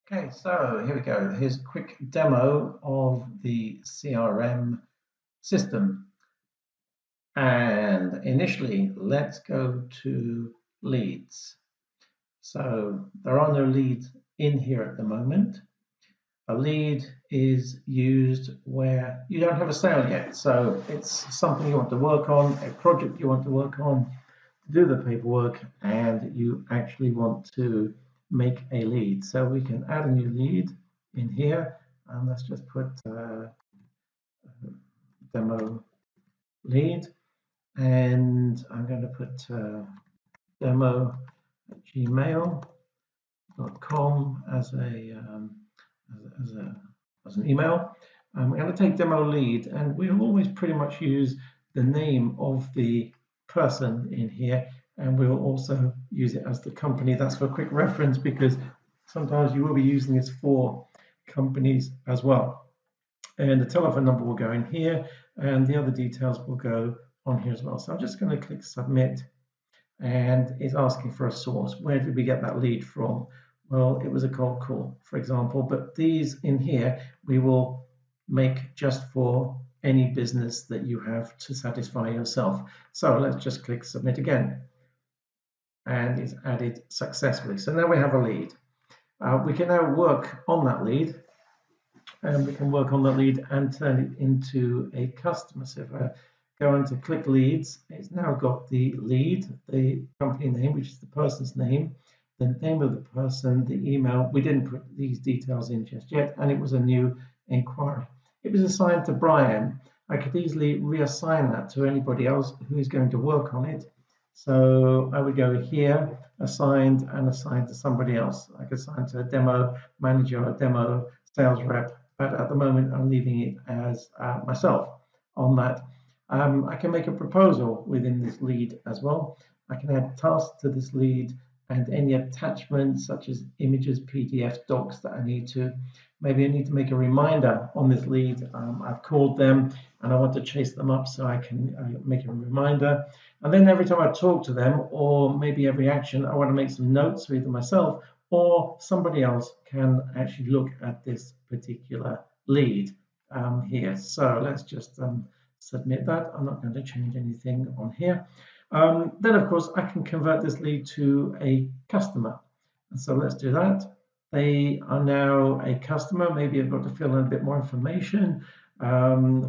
Okay, so here we go. Here's a quick demo of the CRM system. And initially, let's go to leads. So there are no leads in here at the moment. A lead is used where you don't have a sale yet. So it's something you want to work on, a project you want to work on, do the paperwork, and you actually want to make a lead. So we can add a new lead in here, and let's just put demo lead, and I'm going to put demo at gmail.com as an email. We're going to take demo lead, and we'll always pretty much use the name of the person in here, and we'll also use it as the company. That's for quick reference because sometimes you will be using this for companies as well. And the telephone number will go in here, and the other details will go on here as well. So I'm just going to click submit, and it's asking for a source. Where did we get that lead from? Well, it was a cold call, for example, but these in here we will make just for any business that you have to satisfy yourself. So let's just click submit again, and it's added successfully. So now we have a lead. We can now work on that lead, and we can work on the lead and turn it into a customer. So if I go into click leads, it's now got the lead, the company name, which is the person's name, the name of the person, the email. We didn't put these details in just yet, and it was a new inquiry. It was assigned to Brian. I could easily reassign that to anybody else who is going to work on it. So I would go here, assigned, and assign to somebody else. I could assign to a demo manager, a demo sales rep, but at the moment I'm leaving it as myself on that. I can make a proposal within this lead as well. I can add tasks to this lead and any attachments such as images, PDF, docs that I need to. Maybe I need to make a reminder on this lead. I've called them and I want to chase them up, so I can make a reminder. And then every time I talk to them, or maybe every action, I want to make some notes for either myself or somebody else can actually look at this particular lead here. So let's just submit that. I'm not going to change anything on here. Then, of course, I can convert this lead to a customer. And so let's do that. They are now a customer. Maybe I've got to fill in a bit more information,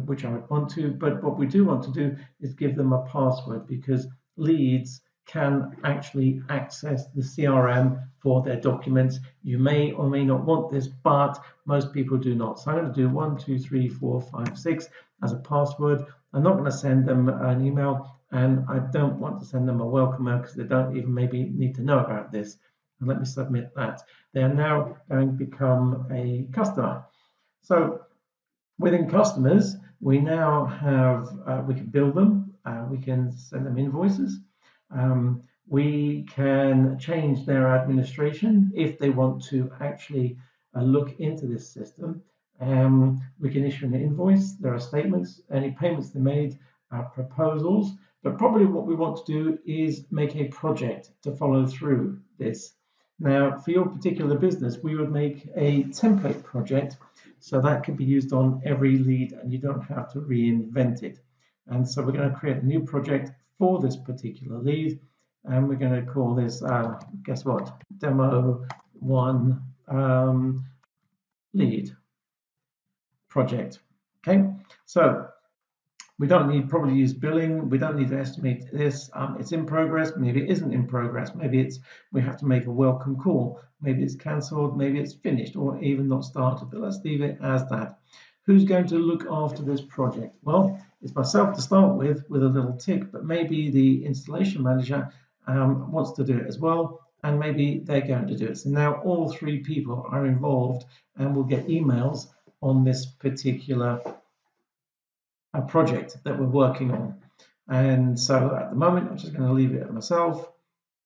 which I would want to. But what we do want to do is give them a password, because leads can actually access the CRM for their documents. You may or may not want this, but most people do not. So I'm going to do 1, 2, 3, 4, 5, 6 as a password. I'm not going to send them an email, and I don't want to send them a welcome mail because they don't even maybe need to know about this. And let me submit that. They are now going to become a customer. So within customers, we now have, we can build them, we can send them invoices, we can change their administration if they want to actually look into this system. We can issue an invoice, there are statements, any payments they made, proposals, but probably what we want to do is make a project to follow through this. Now, for your particular business, we would make a template project, so that can be used on every lead and you don't have to reinvent it. And so we're going to create a new project for this particular lead, and we're going to call this, guess what, demo 1 lead project. Okay, so we don't need probably use billing. We don't need to estimate this. It's in progress. Maybe it isn't in progress. Maybe it's we have to make a welcome call. Maybe it's cancelled. Maybe it's finished or even not started. But let's leave it as that. Who's going to look after this project? Well, it's myself to start with a little tick, but maybe the installation manager wants to do it as well, and maybe they're going to do it. So now all 3 people are involved and will get emails on this particular project that we're working on. And so at the moment, I'm just going to leave it at myself.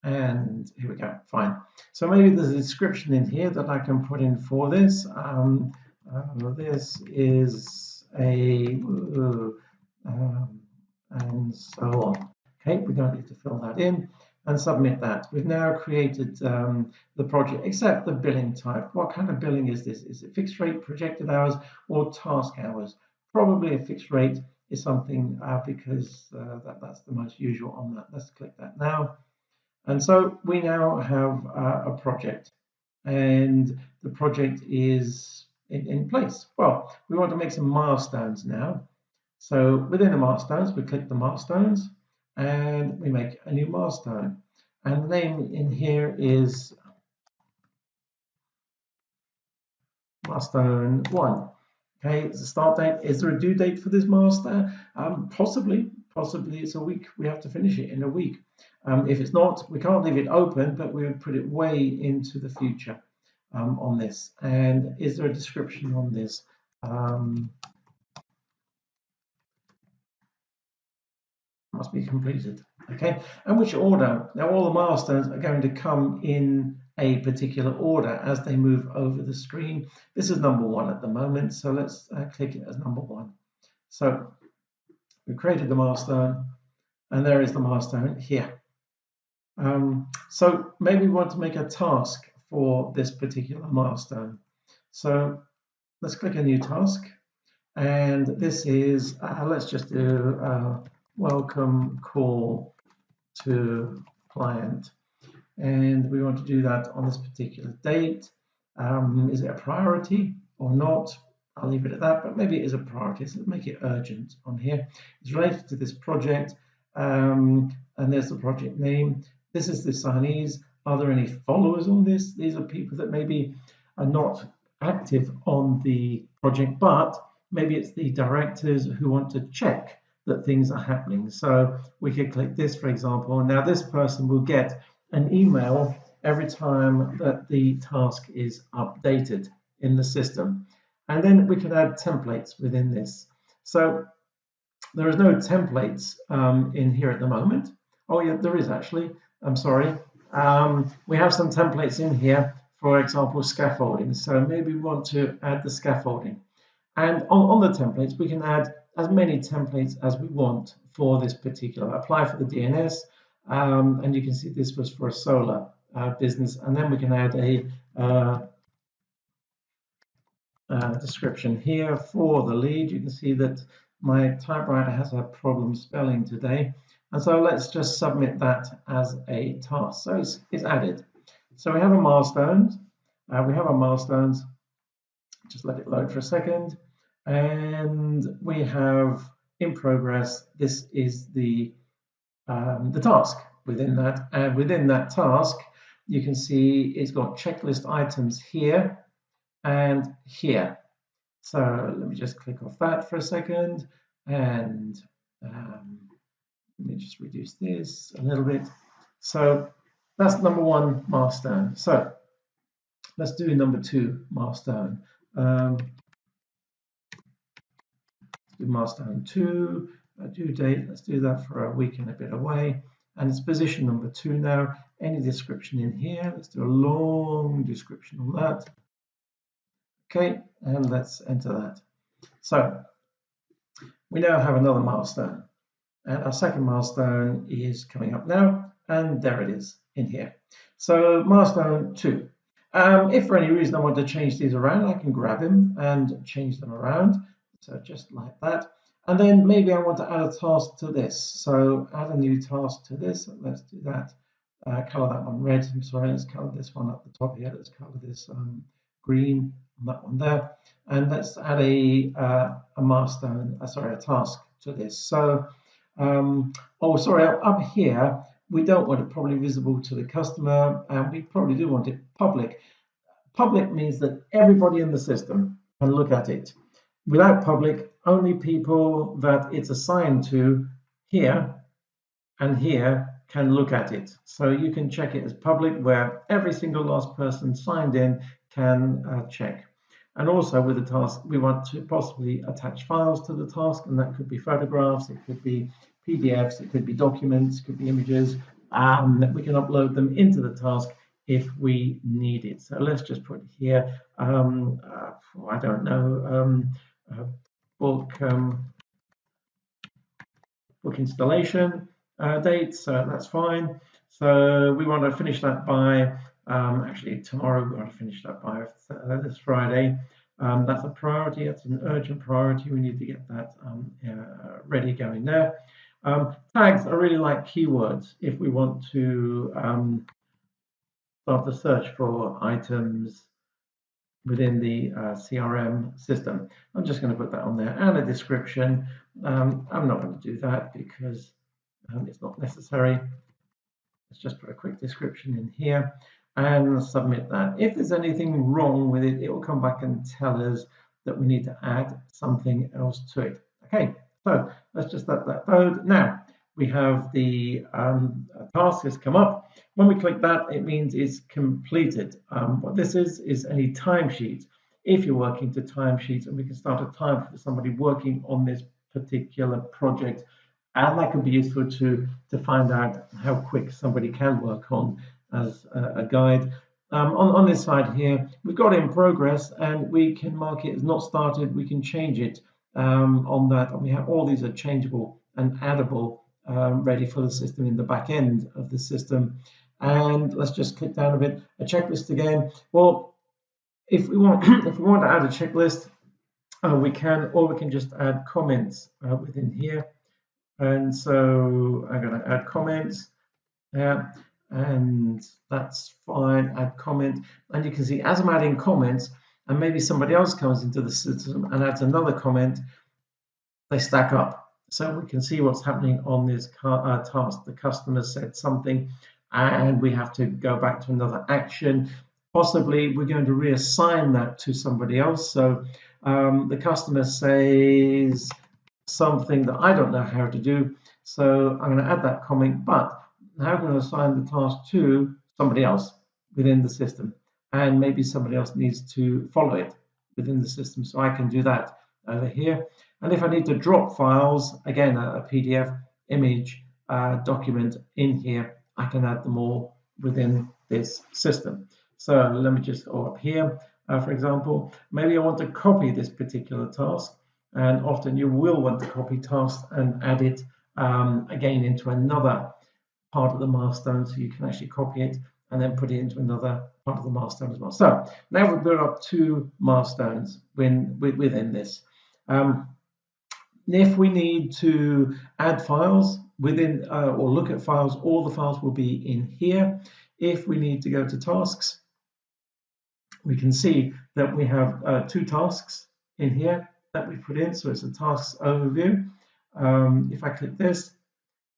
And here we go, fine. So maybe there's a description in here that I can put in for this. This is a, and so on. Okay, we don't need to fill that in. and submit that. We've now created the project, except the billing type. What kind of billing is this? Is it fixed rate, projected hours, or task hours? Probably a fixed rate is something because that's the most usual on that. Let's click that now. And so we now have a project, and the project is in place. Well, we want to make some milestones now. So within the milestones, we click the milestones and we make a new milestone. And the name in here is milestone 1. Okay, it's a start date. Is there a due date for this milestone? Possibly it's a week. We have to finish it in a week. If it's not, we can't leave it open, but we would put it way into the future on this. And is there a description on this? Must be completed. Okay, and which order? Now all the milestones are going to come in a particular order as they move over the screen. This is number 1 at the moment, so let's click it as number 1. So we created the milestone, and there is the milestone here. So maybe we want to make a task for this particular milestone. So let's click a new task, and this is let's just do welcome call to client, and we want to do that on this particular date. Is it a priority or not? I'll leave it at that, but maybe it is a priority, so make it urgent on here. It's related to this project, and there's the project name. This is the signees. Are there any followers on this? These are people that maybe are not active on the project, but maybe it's the directors who want to check that things are happening. So we could click this, for example. Now this person will get an email every time that the task is updated in the system. And then we can add templates within this. So there is no templates in here at the moment. Oh yeah, there is actually. I'm sorry. We have some templates in here, for example, scaffolding. So maybe we want to add the scaffolding. And on the templates, we can add as many templates as we want for this particular. Apply for the DNS, and you can see this was for a solar business. And then we can add a description here for the lead. You can see that my typewriter has a problem spelling today. And so let's just submit that as a task. So it's added. So we have a milestone. We have our milestones. Just let it load for a second. And we have in progress. This is the task within that. And within that task, you can see it's got checklist items here and here. So let me just click off that for a second, and let me just reduce this a little bit. So that's number 1 milestone. So let's do number 2 milestone. Let's do milestone 2, due date. Let's do that for a week and a bit away. And it's position number 2 now. Any description in here? Let's do a long description on that. Okay, and let's enter that. So we now have another milestone, and our second milestone is coming up now, and there it is in here. So milestone 2. If for any reason I want to change these around, I can grab them and change them around. So just like that. And then maybe I want to add a task to this. So add a new task to this. Let's do that. Color that one red. I'm sorry, let's color this one up the top here. Let's color this green on that one there. And let's add a milestone, a task to this. So, oh, sorry, up here, we don't want it probably visible to the customer, and we probably do want it public. Public means that everybody in the system can look at it. Without public, only people that it's assigned to here and here can look at it. So you can check it as public, where every single last person signed in can check. And also with the task, we want to possibly attach files to the task, and that could be photographs, it could be PDFs, it could be documents, it could be images. We can upload them into the task if we need it. So let's just put here, I don't know, book installation date, so that's fine. So we want to finish that by, actually tomorrow we want to finish that by this Friday. That's a priority, that's an urgent priority. We need to get that ready going there. Tags are really like keywords if we want to start the search for items within the CRM system. I'm just going to put that on there and a description. I'm not going to do that because it's not necessary. Let's just put a quick description in here and submit that. If there's anything wrong with it, it will come back and tell us that we need to add something else to it. Okay, so let's just let that load. Now we have the task has come up. When we click that, it means it's completed. What this is any timesheet. If you're working to timesheets, and we can start a time for somebody working on this particular project, and that can be useful to find out how quick somebody can work on as a guide. On this side here, we've got in progress, and we can mark it as not started. We can change it on that, and we have all these are changeable and addable, ready for the system in the back end of the system. And let's just click down a bit. A checklist again. Well, if we want if we want to add a checklist, we can, or we can just add comments within here. And so I'm going to add comments, and that's fine. Add comment, and you can see as I'm adding comments, and maybe somebody else comes into the system and adds another comment, they stack up. So we can see what's happening on this task. The customer said something, and we have to go back to another action. Possibly we're going to reassign that to somebody else. So the customer says something that I don't know how to do. So I'm going to add that comment, but now I'm going to assign the task to somebody else within the system. And maybe somebody else needs to follow it within the system. So I can do that over here. And if I need to drop files, again, a PDF, image, document in here, I can add them all within this system. So let me just go up here. For example, maybe I want to copy this particular task. And often you will want to copy tasks and add it again into another part of the milestone, so you can actually copy it and then put it into another part of the milestone as well. So now we've built up 2 milestones within this. If we need to add files within or look at files, all the files will be in here. If we need to go to tasks, we can see that we have 2 tasks in here that we put in. So it's a tasks overview. If I click this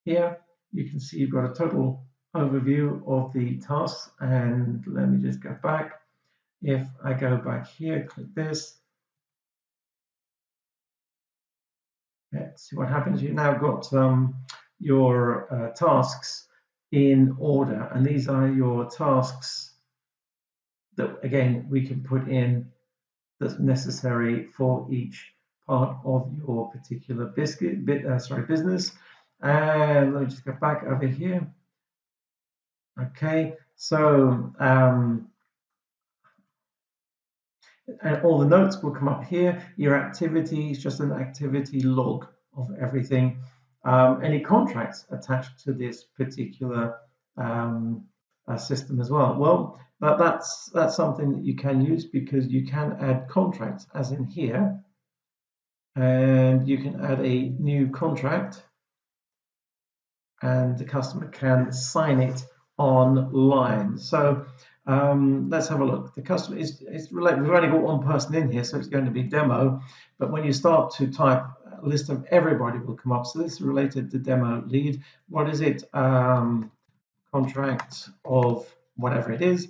here, you can see you've got a total overview of the tasks. And let me just go back. If I go back here, click this. Let's see what happens. You've now got your tasks in order, and these are your tasks that again we can put in that's necessary for each part of your particular business. And let me just go back over here. Okay, so and all the notes will come up here. Your activity is just an activity log of everything. Any contracts attached to this particular system as well. Well, that's something that you can use, because you can add contracts, as in here, and you can add a new contract, and the customer can sign it online. So let's have a look. The customer is related. We've only got one person in here, so it's going to be demo. But when you start to type, a list of everybody will come up. So this is related to demo lead. What is it? Contract of whatever it is.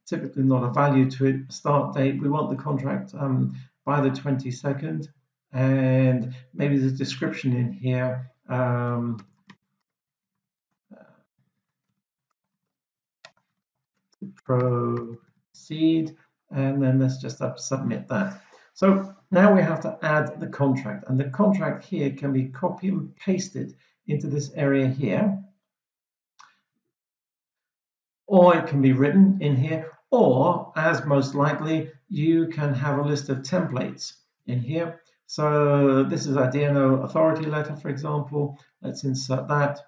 Typically not a value to it. Start date. We want the contract by the 22nd, and maybe there's a description in here. Proceed, and then let's just submit that. So now we have to add the contract, and the contract here can be copy and pasted into this area here, or it can be written in here, or as most likely you can have a list of templates in here. So this is a DNO authority letter, for example. Let's insert that.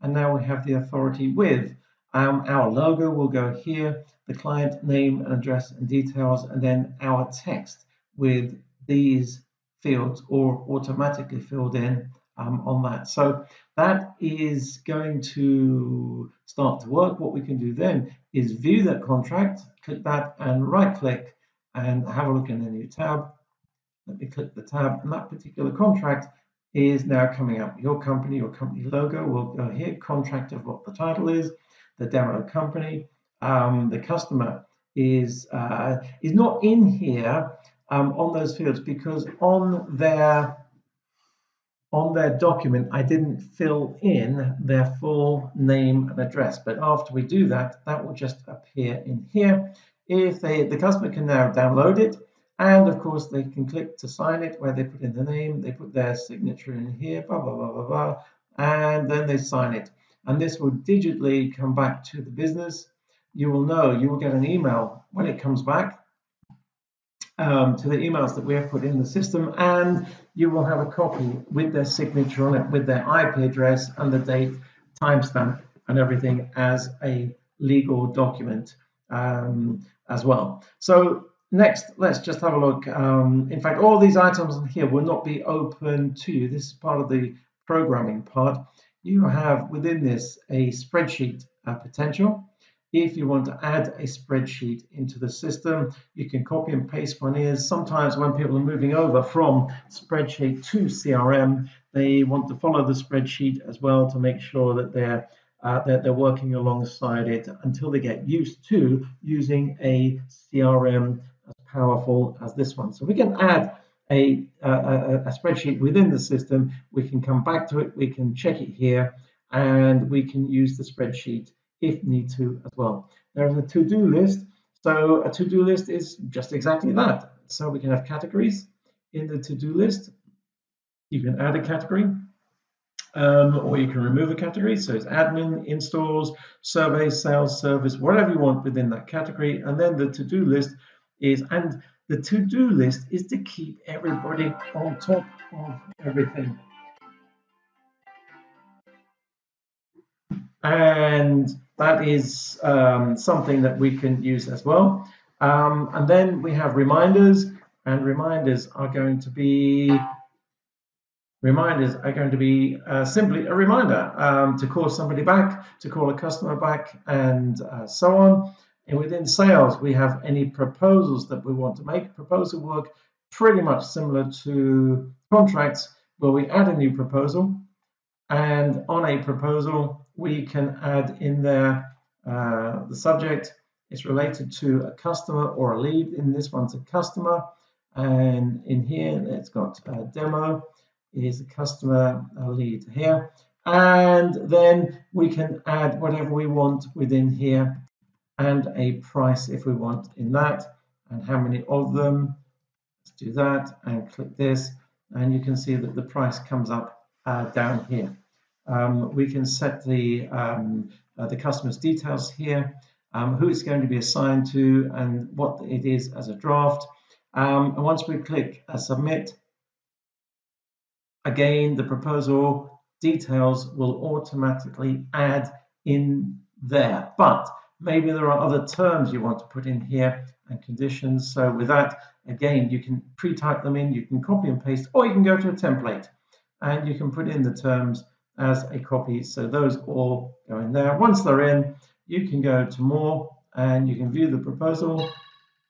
and now we have the authority with our logo will go here, the client name and address and details, and then our text with these fields or automatically filled in on that. So that is going to start to work. What we can do then is view that contract, click that and right click and have a look in the new tab. Let me click the tab, and that particular contract is now coming up. Your company logo will go here, contract of what the title is, the demo company. The customer is not in here on those fields because on their document I didn't fill in their full name and address. But after we do that, that will just appear in here. If the customer can now download it, and of course, they can click to sign it where they put in the name, they put their signature in here, blah, blah, blah, blah, blah, and then they sign it. And this will digitally come back to the business. You will know, you will get an email when it comes back to the emails that we have put in the system, and you will have a copy with their signature on it, with their IP address and the date, timestamp, and everything as a legal document as well. So next, let's just have a look. In fact, all these items in here will not be open to you. This is part of the programming part. You have within this a spreadsheet potential. If you want to add a spreadsheet into the system, you can copy and paste one here. Sometimes when people are moving over from spreadsheet to CRM, they want to follow the spreadsheet as well to make sure that they're working alongside it until they get used to using a CRM as powerful as this one. So we can add a spreadsheet within the system. We can come back to it. We can check it here, and we can use the spreadsheet if need to as well. There's a to-do list. So a to-do list is just exactly that. So we can have categories in the to-do list. You can add a category. Or you can remove a category. So it's admin, installs, surveys, sales, service, whatever you want within that category. And then the to-do list is, and the to-do list is to keep everybody on top of everything. And that is something that we can use as well. And then we have reminders, and reminders are going to be simply a reminder to call somebody back, to call a customer back, and so on. And within sales, we have any proposals that we want to make. Proposal work pretty much similar to contracts, where we add a new proposal, and on a proposal, we can add in there the subject is related to a customer or a lead. In this one's a customer, and in here it's got a demo is a customer lead here, and then we can add whatever we want within here and a price if we want in that, and how many of them. Let's do that and click this, and you can see that the price comes up down here. We can set the customer's details here, who it's going to be assigned to, and what it is as a draft. And once we click submit, again, the proposal details will automatically add in there. But maybe there are other terms you want to put in here and conditions. So with that, again, you can pre-type them in, you can copy and paste, or you can go to a template and you can put in the terms as a copy. So those all go in there. Once they're in, you can go to more and you can view the proposal.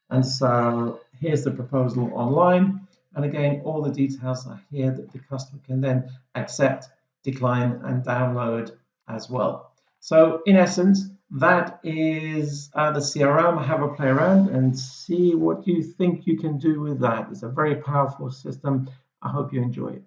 And so here's the proposal online. And again, all the details are here that the customer can then accept, decline, and download as well. So in essence, that is the CRM. Have a play around and see what you think you can do with that. It's a very powerful system. I hope you enjoy it.